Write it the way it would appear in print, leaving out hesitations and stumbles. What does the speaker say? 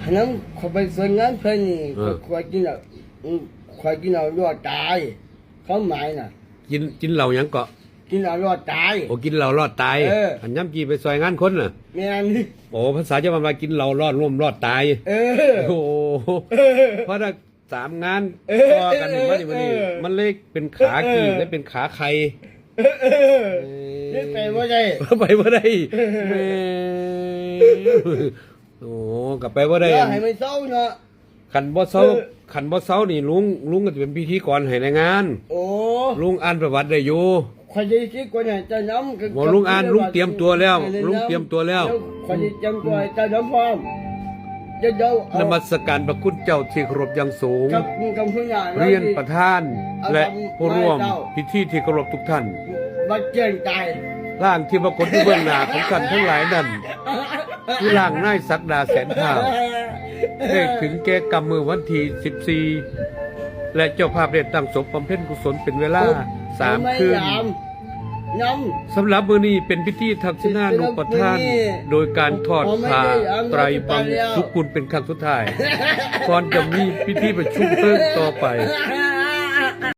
อันนั้นเขาไปส่วนงานเพื่อนนี่ควายกินเอาควายกินเอารอดตายเขาหมายน่ะกินเหล้าหยังเกาะกินเอารอดตายโอ้กินเหล้ารอดตายอันย่ำจีไปซอยงานคนน่ะแม่นโอ้ภาษาจะมากินเหล้ารอดร่วมรอดตายโอ้เพราะถ้า3 งานต่อกันมันเลยเป็นขากี่และเป็นขาใครไปบ่ได้ไปบ่ได้แม่โอ้กลับไปบ่ได้ให้มันเศร้าเนาะขันบ่เศร้านี่ลุงก็จะเป็นพิธีกรให้ในงานโอ้ลุงอ่านประวัติได้อยู่ข่อยสิคิดก่อนจะนำบ่ลุงอ่านลุงเตรียมตัวแล้วลุงเตรียมตัวแล้วข่อยสิเตรียมตัวจะนำพร้อมเดี๋ยวนมัสการพระคุณเจ้าที่เคารพอย่างสูงเรียนประธานและผู้ร่วมพิธีที่เคารพทุกท่านบัดเจียงใจร่างที่ปรากฏอยู่เบื้องหน้าของท่านทั้งหลายนั้นคือร่างนายศักดาแสนเท่าได้ถึงแก่กรรมมือวันที่14และเจ้าภาพได้ตั้งศพบำเพ็ญกุศลเป็นเวลา3 คืนสำหรับมื้อนี้เป็นพิธีทักษิณานุปทานโดยการทอดผ้าไตรบังสุกุลเป็นครั้งสุดท้ายก่อนจะมีพิธีประชุมเพิ่มต่อไป